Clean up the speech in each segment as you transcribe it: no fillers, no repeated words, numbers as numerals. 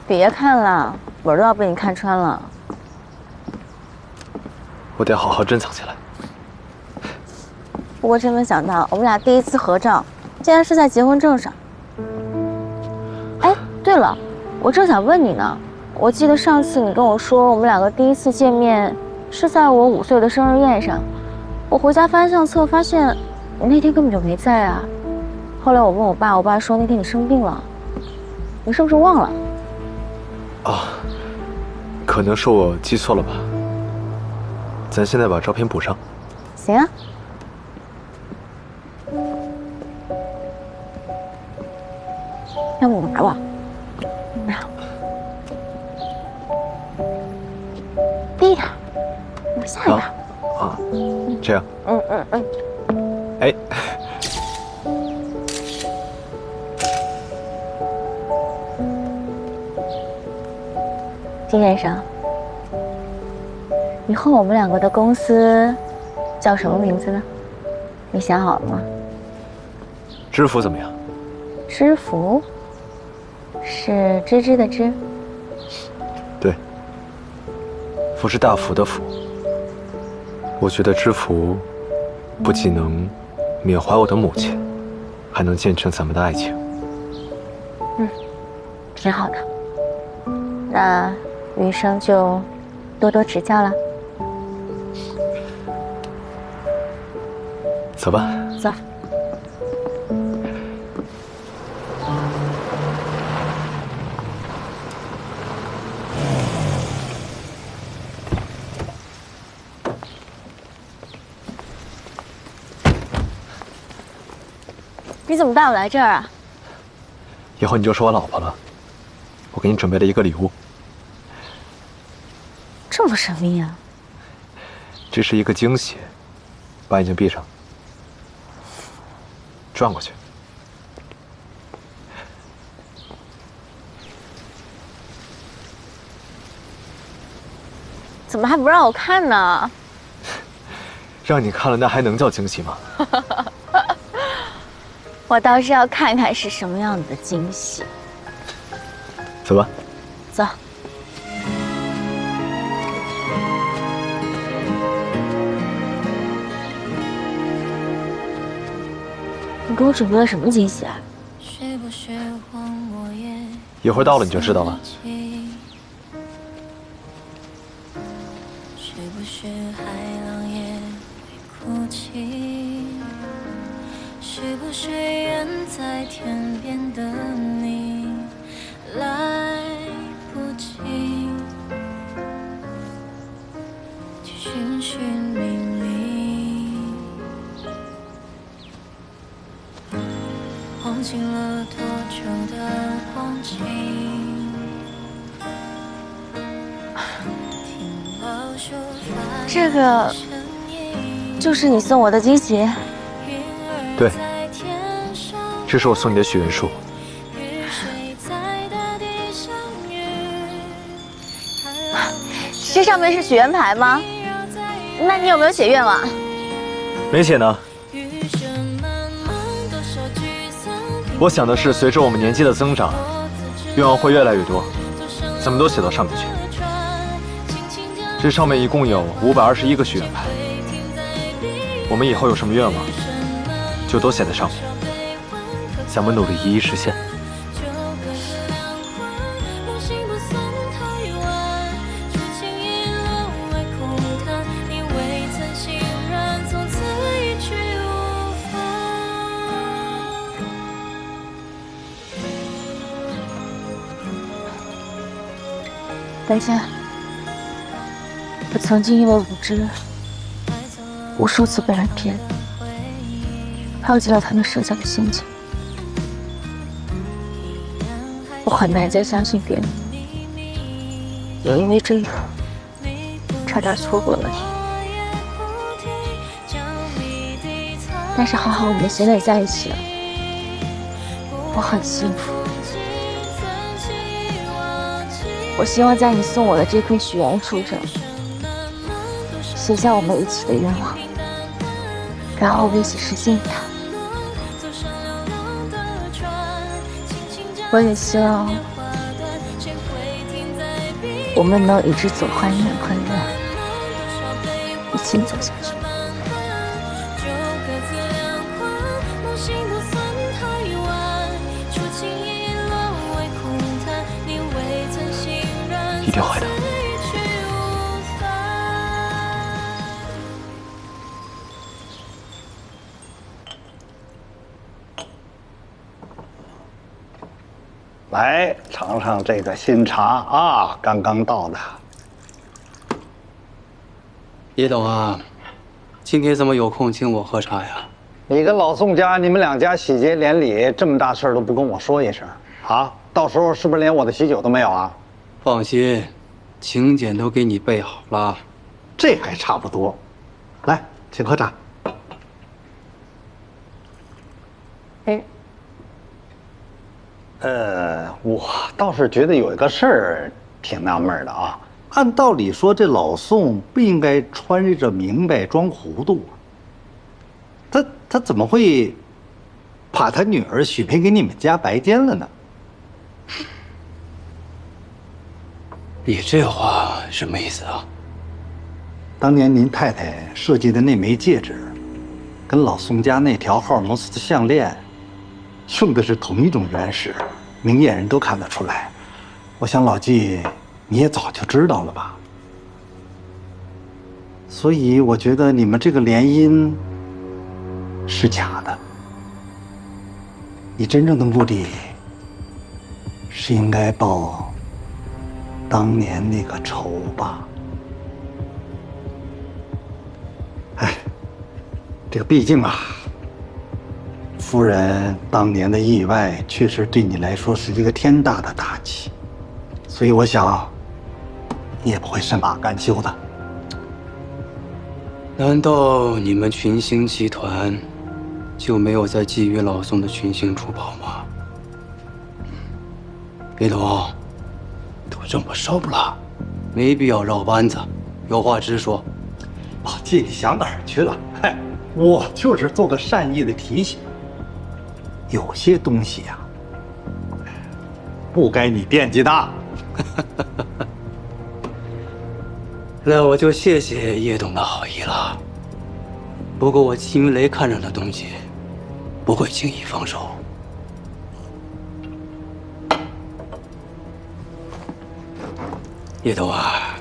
别看了，本都要被你看穿了。我得好好珍藏起来。不过真没想到，我们俩第一次合照，竟然是在结婚证上。哎，对了，我正想问你呢。我记得上次你跟我说，我们两个第一次见面是在我5岁的生日宴上。我回家翻相册，发现你那天根本就没在啊。后来我问我爸，我爸说那天你生病了。你是不是忘了？啊，可能是我记错了吧。咱现在把照片补上。行啊。要不我拿吧。低一点，往下一点。啊，这样。哎，金先生，以后我们两个的公司叫什么名字呢？你想好了吗？知府怎么样？知府是芝芝的芝。对，福是大福的福。我觉得知府不仅能缅怀我的母亲，还能见证咱们的爱情。挺好的。那余生就多多指教了。走吧。走。你怎么带我来这儿啊？以后你就是我老婆了。我给你准备了一个礼物。这么神秘啊！这是一个惊喜，把眼睛闭上，转过去。怎么还不让我看呢？让你看了，那还能叫惊喜吗？我倒是要看看是什么样的惊喜。走吧。走。你给我准备了什么惊喜啊？一会儿到了你就知道了。是不是远在天边的你来不及去寻寻觅觅，忘记了多久的光景，听老树发这个就是你送我的惊喜。对，这是我送你的许愿树。这上面是许愿牌吗？那你有没有写愿望？没写呢。我想的是，随着我们年纪的增长，愿望会越来越多，咱们都写到上面去。这上面一共有521个许愿牌，我们以后有什么愿望，就都写在上面，咱们努力一一实现。等一下，我曾经因为无知，无数次被人骗，抛弃了他们剩下的心情。我很难再相信别人，也因为这个，差点错过了你。但是还好我们现在在一起了，我很幸福。我希望在你送我的这棵许愿树上，写下我们一起的愿望，然后我们一起实现它。我也希望我们能一直走很远很远，一起走下去。一定会的。来尝尝这个新茶啊，刚刚倒的。叶董啊，今天怎么有空请我喝茶呀？你跟老宋家，你们两家喜结连理，这么大事都不跟我说一声啊？到时候是不是连我的喜酒都没有啊？放心，请柬都给你备好了。这还差不多。来，请喝茶。我倒是觉得有一个事儿挺纳闷的啊。按道理说，这老宋不应该穿着明白装糊涂啊。他怎么会把他女儿许配给你们家白奸了呢？你这话什么意思啊？当年您太太设计的那枚戒指，跟老宋家那条荷尔蒙斯的项链，用的是同一种原石，明眼人都看得出来。我想老纪你也早就知道了吧？所以我觉得你们这个联姻是假的。你真正的目的是应该报当年那个仇吧？哎，这个毕竟啊，夫人当年的意外确实对你来说是一个天大的打击，所以我想你也不会善罢甘休的。难道你们群星集团就没有在觊觎老宋的群星珠宝吗？李董，都这么熟了，没必要绕弯子，有话直说。老纪，你想哪儿去了？嗨，我就是做个善意的提醒。有些东西呀，不该你惦记的。那我就谢谢叶董的好意了。不过我秦云雷看上的东西，不会轻易放手。叶董啊，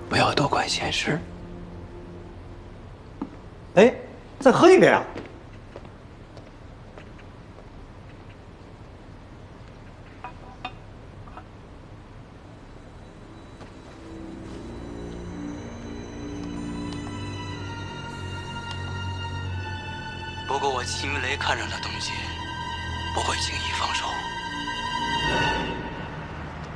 不要多管闲事。哎，再喝一杯啊！不过我秦云雷看上的东西，不会轻易放手。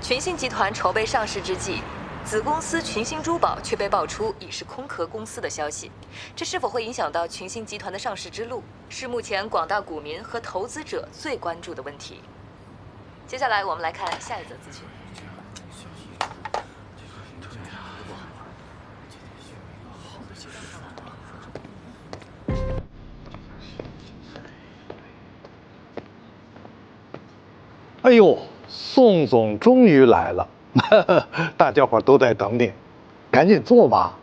群星集团筹备上市之际，子公司群星珠宝却被爆出已是空壳公司的消息，这是否会影响到群星集团的上市之路，是目前广大股民和投资者最关注的问题。接下来我们来看下一则资讯。哎呦，宋总终于来了，大家伙都在等你，赶紧坐吧。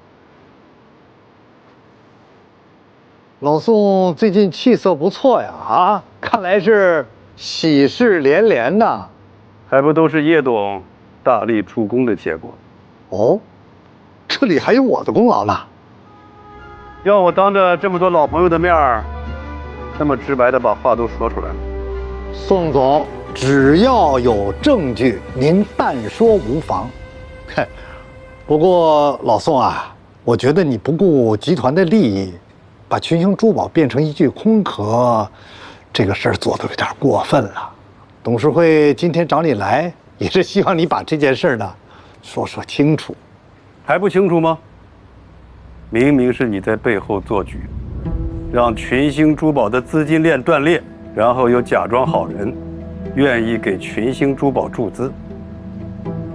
老宋最近气色不错呀，啊，看来是喜事连连呐。还不都是叶董大力助攻的结果？哦，这里还有我的功劳呢。要我当着这么多老朋友的面儿，那么直白的把话都说出来了。宋总，只要有证据，您但说无妨。嘿，不过老宋啊，我觉得你不顾集团的利益，把群星珠宝变成一具空壳，这个事儿做得有点过分了。董事会今天找你来，也是希望你把这件事呢说清楚。还不清楚吗？明明是你在背后做局，让群星珠宝的资金链断裂，然后又假装好人，愿意给群星珠宝注资。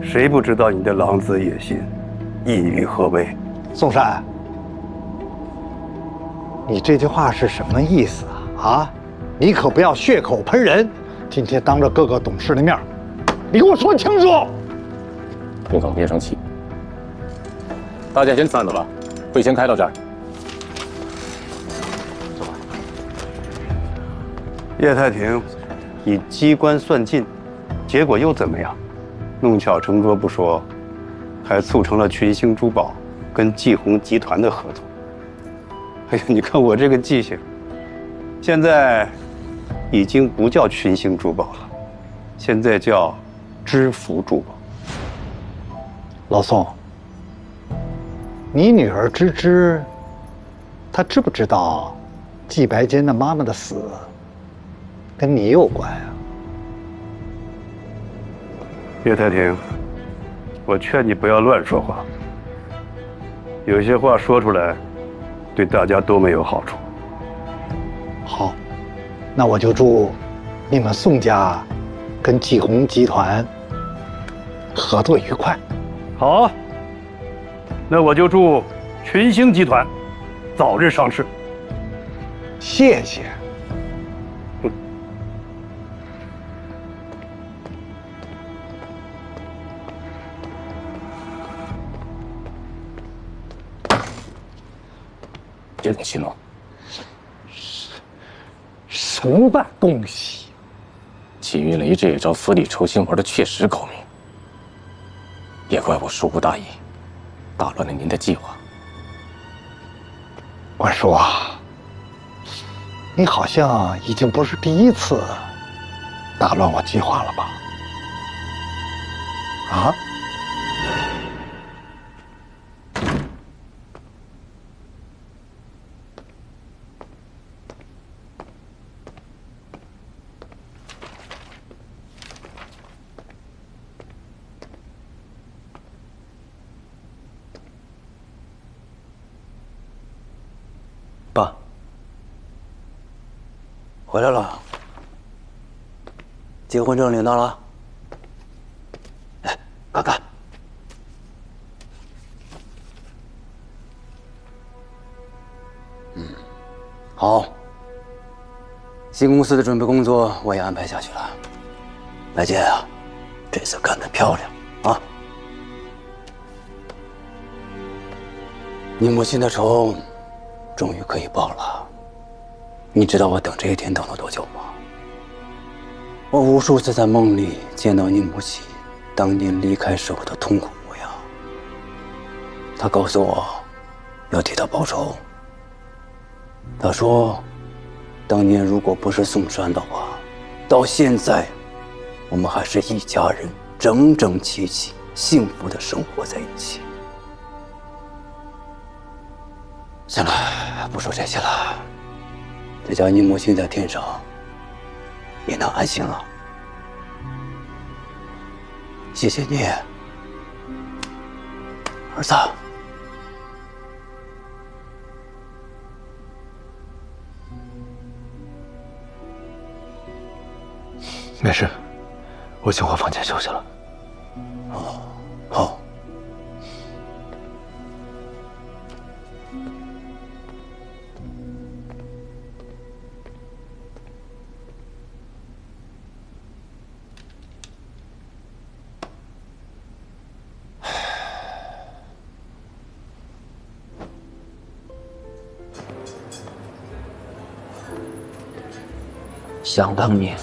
谁不知道你的狼子野心，意欲何为？宋山，你这句话是什么意思啊？啊，你可不要血口喷人！今天当着各个董事的面，你给我说清楚！林总别生气，大家先散了吧，会先开到这儿。叶太平，你机关算尽，结果又怎么样？弄巧成拙不说，还促成了群星珠宝跟季红集团的合作。哎呀，你看我这个记性，现在已经不叫群星珠宝了，现在叫知福珠宝。老宋，你女儿芝芝，她知不知道季白坚的妈妈的死跟你有关啊？叶太平，我劝你不要乱说话，有些话说出来，对大家都没有好处。好，那我就祝你们宋家跟季红集团合作愉快。好，那我就祝群星集团早日上市。谢谢。这种情况，什么办东西？齐云雷这一招死里抽筋玩的确实高明，也怪我疏忽大意，打乱了您的计划。关叔啊，你好像已经不是第一次打乱我计划了吧？啊？爸，回来了，结婚证领到了。来，看看。好。新公司的准备工作我也安排下去了。白健啊，这次干得漂亮啊！你母亲的仇终于可以报了。你知道我等这一天等了多久吗？我无数次在梦里见到你母亲当年离开时候的痛苦模样。她告诉我要替她报仇。她说，当年如果不是宋山的话，到现在我们还是一家人，整整齐齐、幸福的生活在一起。行了，不说这些了。这叫你母亲在天上也能安心了。谢谢你，儿子。没事，我先回房间休息了。好。想当年，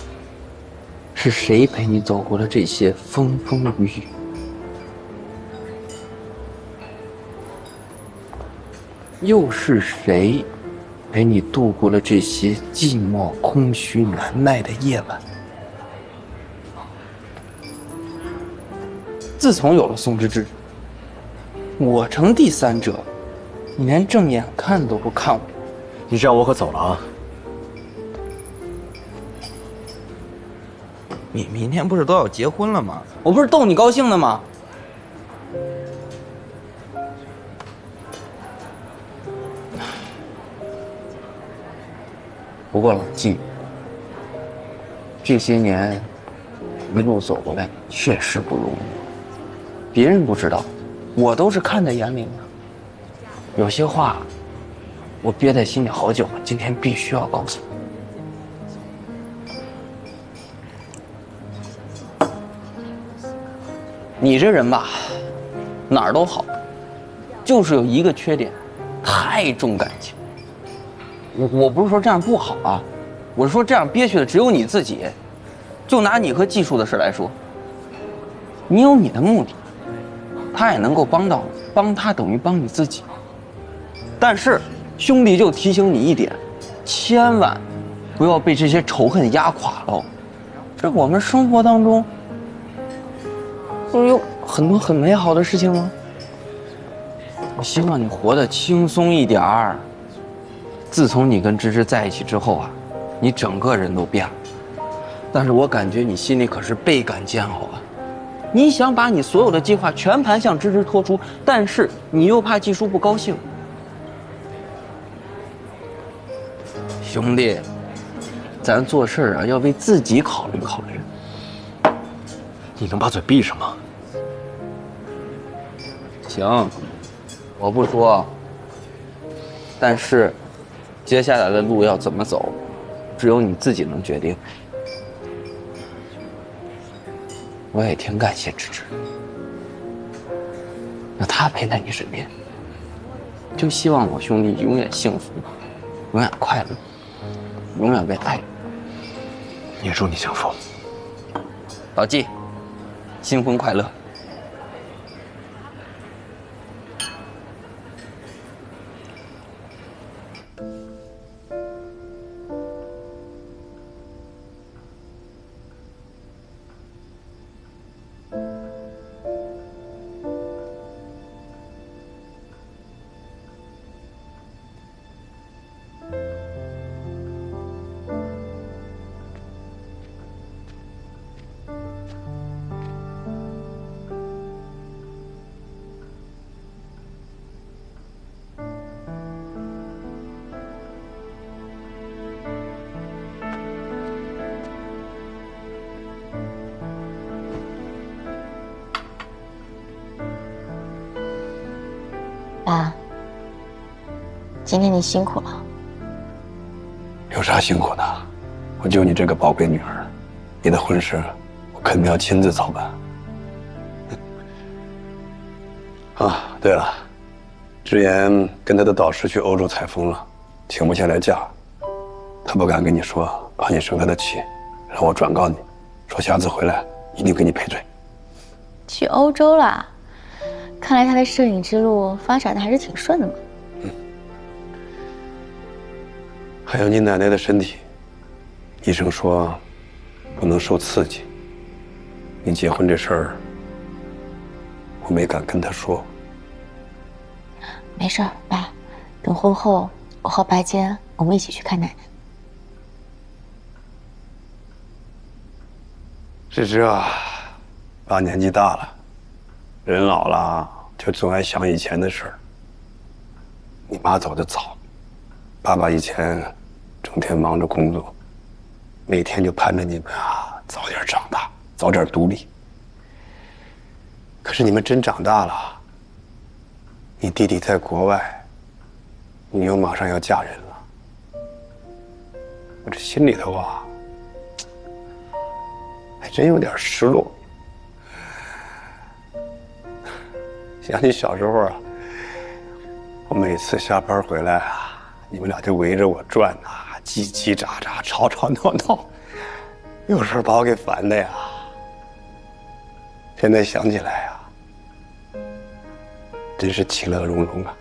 是谁陪你走过了这些风风雨雨？又是谁陪你度过了这些寂寞、空虚、难耐的夜晚？自从有了宋之之，我成第三者，你连正眼看都不看我。你这样我可走了啊！你明天不是都要结婚了吗？我不是逗你高兴的吗？不过冷静，这些年一路走过来，确实不容易。别人不知道，我都是看在眼里的。有些话我憋在心里好久了，今天必须要告诉你。你这人吧，哪儿都好，就是有一个缺点，太重感情。我不是说这样不好啊，我是说这样憋屈的只有你自己。就拿你和技术的事来说，你有你的目的，他也能够帮到你，帮他等于帮你自己。但是兄弟就提醒你一点，千万不要被这些仇恨压垮了。这我们生活当中不是有很多很美好的事情吗？我希望你活得轻松一点儿。自从你跟芝芝在一起之后啊，你整个人都变了。但是我感觉你心里可是倍感煎熬啊！你想把你所有的计划全盘向芝芝托出，但是你又怕季叔不高兴。兄弟，咱做事啊要为自己考虑考虑。你能把嘴闭上吗？行，我不说。但是，接下来的路要怎么走，只有你自己能决定。我也挺感谢芝芝，有她陪在你身边，就希望我兄弟永远幸福，永远快乐，永远被爱。也祝你幸福。老纪，新婚快乐！爸，今天你辛苦了。有啥辛苦的？我就你这个宝贝女儿，你的婚事我肯定要亲自操办。啊，对了，之言跟他的导师去欧洲采风了，请不下来假，他不敢跟你说，怕你生他的气，让我转告你，说下次回来一定给你赔罪。去欧洲啦？看来他的摄影之路发展的还是挺顺的嘛。还有你奶奶的身体，医生说不能受刺激。你结婚这事儿，我没敢跟她说。没事儿，爸，等婚后我和白坚我们一起去看奶奶。芝芝啊，爸年纪大了，人老了就总爱想以前的事儿。你妈走得早，爸爸以前整天忙着工作，每天就盼着你们啊早点长大，早点独立。可是你们真长大了，你弟弟在国外，你又马上要嫁人了，我这心里头啊，还真有点失落。想起小时候啊，我每次下班回来啊，你们俩就围着我转啊，叽叽喳喳，吵吵闹闹，有时候把我给烦的呀。现在想起来啊，真是其乐融融啊。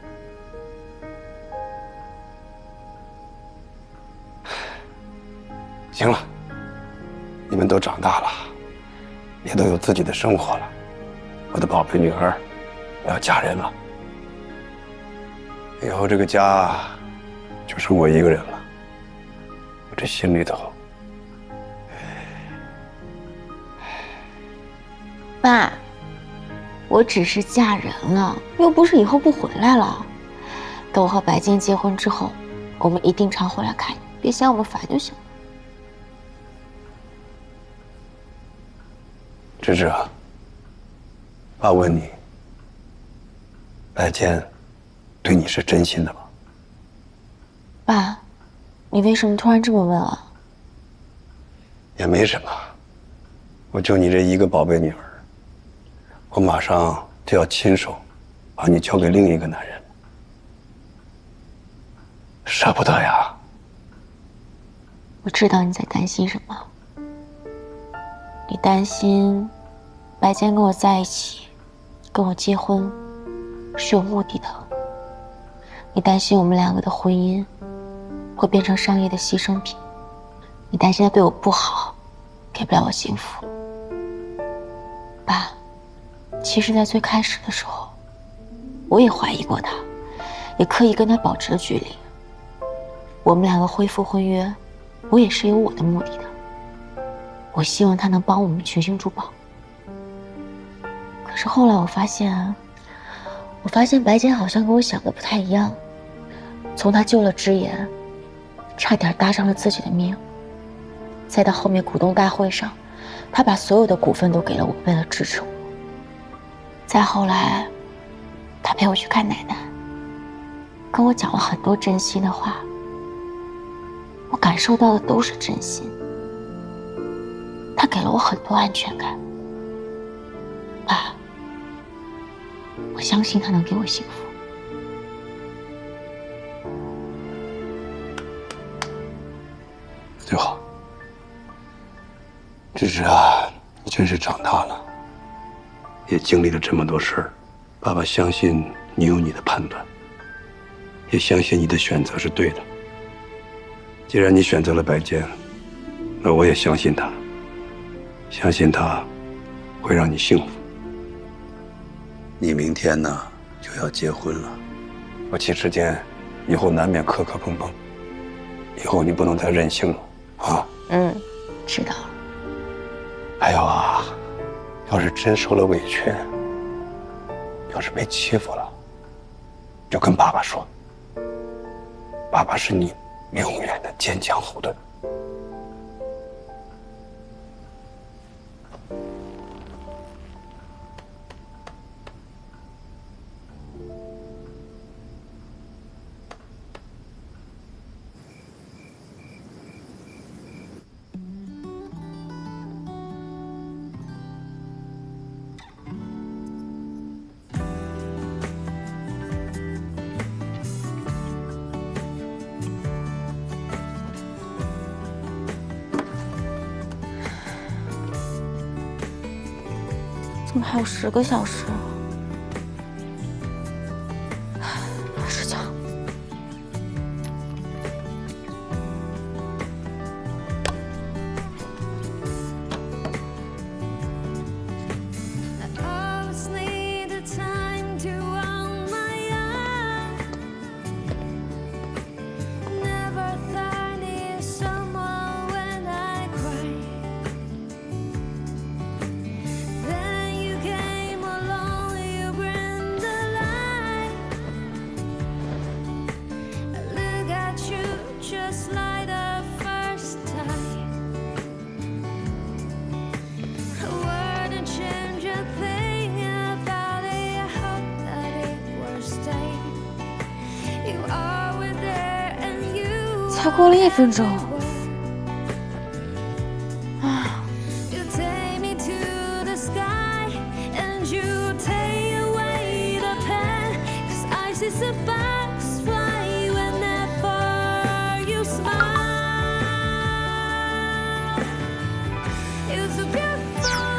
行了，你们都长大了，也都有自己的生活了。我的宝贝女儿要嫁人了，以后这个家就剩我一个人了。我这心里头，爸，我只是嫁人了，又不是以后不回来了。等我和白坚结婚之后，我们一定常回来看你，别嫌我们烦就行了。芝芝啊，爸问你，白坚对你是真心的吗？爸，你为什么突然这么问啊？也没什么，我就你这一个宝贝女儿，我马上就要亲手把你交给另一个男人，舍不得呀。我知道你在担心什么，你担心白坚跟我在一起，跟我结婚是有目的的。你担心我们两个的婚姻会变成商业的牺牲品，你担心他对我不好，给不了我幸福。爸，其实在最开始的时候，我也怀疑过他，也刻意跟他保持了距离。我们两个恢复婚约，我也是有我的目的的。我希望他能帮我们群星珠宝。可是后来我发现白坚好像跟我想的不太一样。从他救了之言，差点搭上了自己的命，再到后面股东大会上，他把所有的股份都给了我，为了支持我。再后来，他陪我去看奶奶，跟我讲了很多真心的话，我感受到的都是真心。他给了我很多安全感。爸，我相信他能给我幸福。就好。芝芝啊，你真是长大了，也经历了这么多事儿。爸爸相信你有你的判断，也相信你的选择是对的。既然你选择了白坚，那我也相信他，相信他会让你幸福。你明天呢就要结婚了，夫妻之间以后难免磕磕碰碰，以后你不能再任性了啊。知道了。还有啊，要是真受了委屈，要是被欺负了，就跟爸爸说，爸爸是你永远的坚强后盾。怎么还有10个小时？睡觉。才过了1分钟。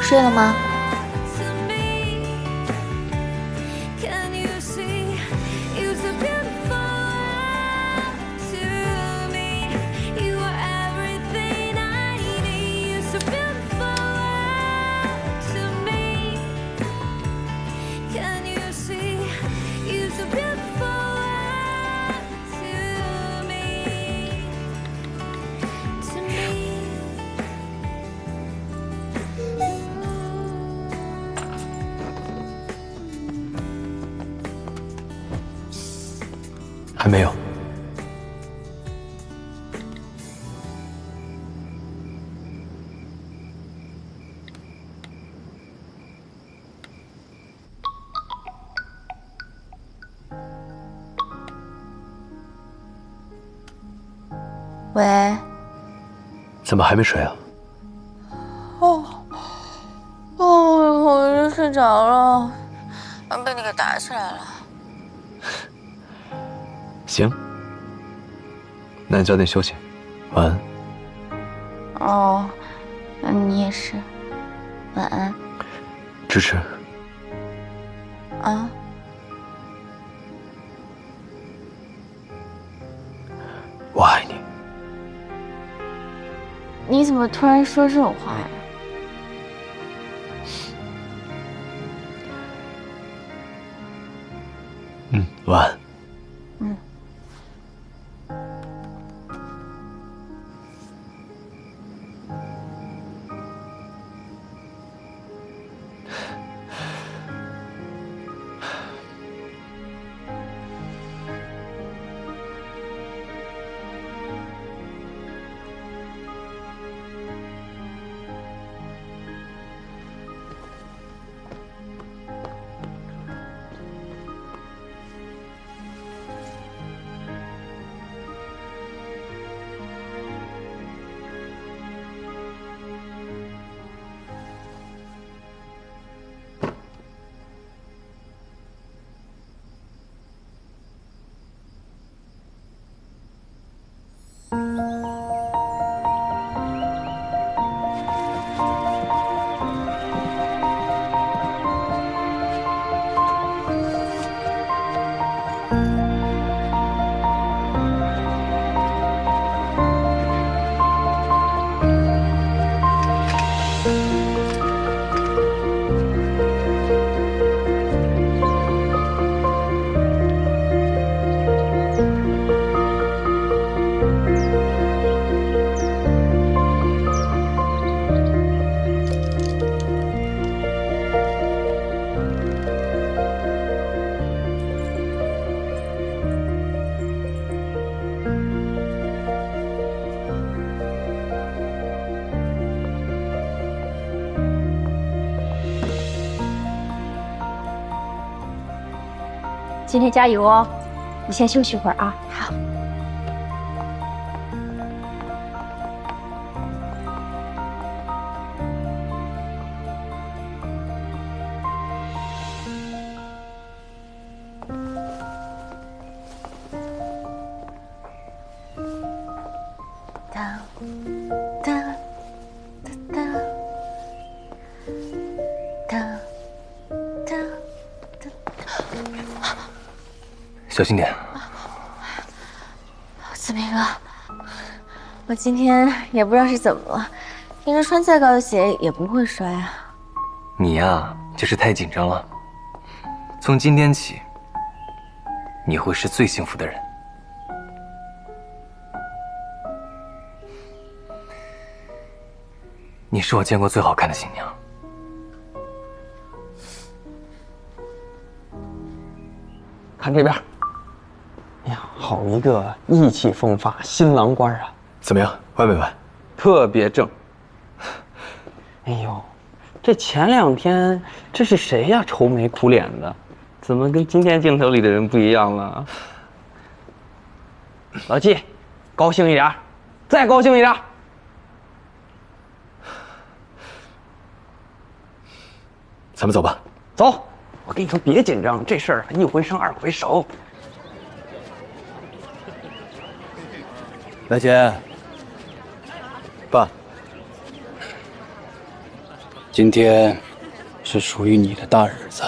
睡了吗？还没有。喂。怎么还没睡啊？我就睡着了，被你给打起来了。行，那你早点休息，晚安。哦，那你也是，晚安。支持。啊。我爱你。你怎么突然说这种话呀？晚安。今天加油哦！你先休息会儿啊。好。哒哒哒哒哒哒。小心点。子明哥，我今天也不知道是怎么了，平时穿再高的鞋也不会摔啊。你呀，就是太紧张了。从今天起，你会是最幸福的人。你是我见过最好看的新娘。看这边。哎呀，好一个意气风发新郎官啊！怎么样，歪没歪？特别正。哎呦，这前2天这是谁呀？愁眉苦脸的，怎么跟今天镜头里的人不一样了？老纪，高兴一点，再高兴一点。咱们走吧。走，我跟你说，别紧张，这事儿1回生2回熟。来姐，爸，今天是属于你的大日子，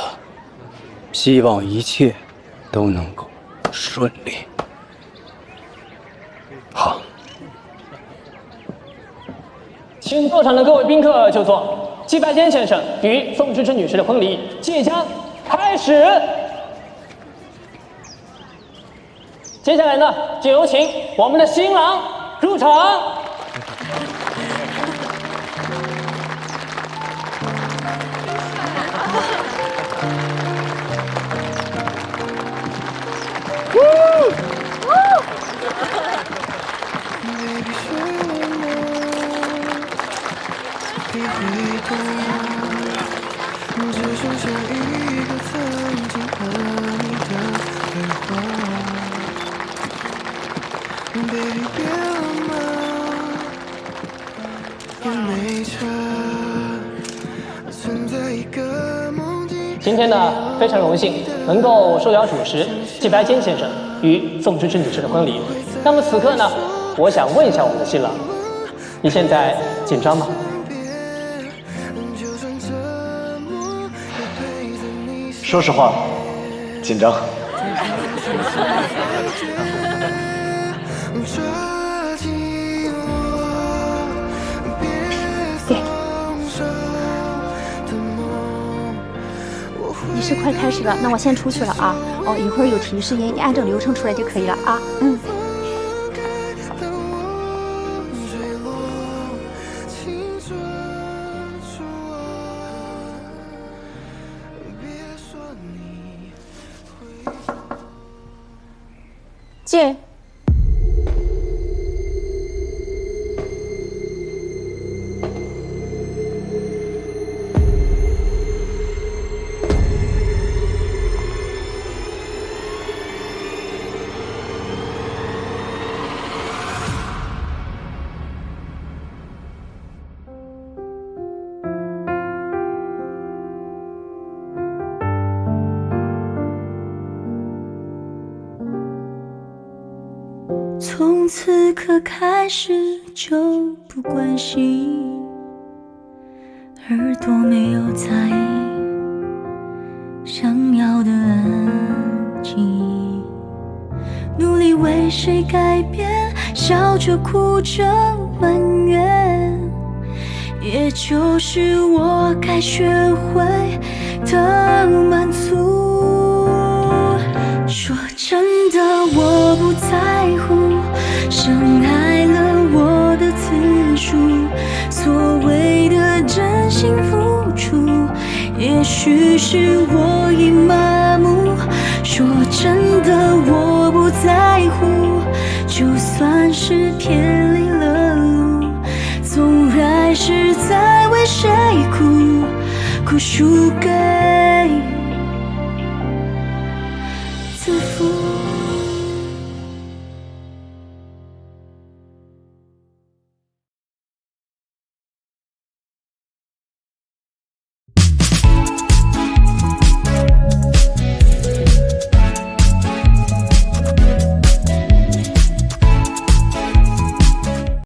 希望一切都能够顺利。好。请到场的各位宾客就座。季拜坚先生与宋芝芝女士的婚礼即将开始。接下来呢，就有请我们的新郎入场。请今天呢，非常荣幸能够受邀主持季白坚先生与宋芝芝女士的婚礼。那么此刻呢，我想问一下我们的新郎，你现在紧张吗？说实话，紧张。仪式快开始了，那我先出去了啊。哦，一会儿有提示音，你按照流程出来就可以了啊。嗯。进。从此刻开始就不关心，耳朵没有在意，想要的安静，努力为谁改变，笑着哭着埋怨，也就是我该学会的满足。说真的，我不在乎伤害了我的次数，所谓的真心付出，也许是我已麻木。说真的，我不在乎，就算是偏离了路，纵然是在为谁哭，哭输给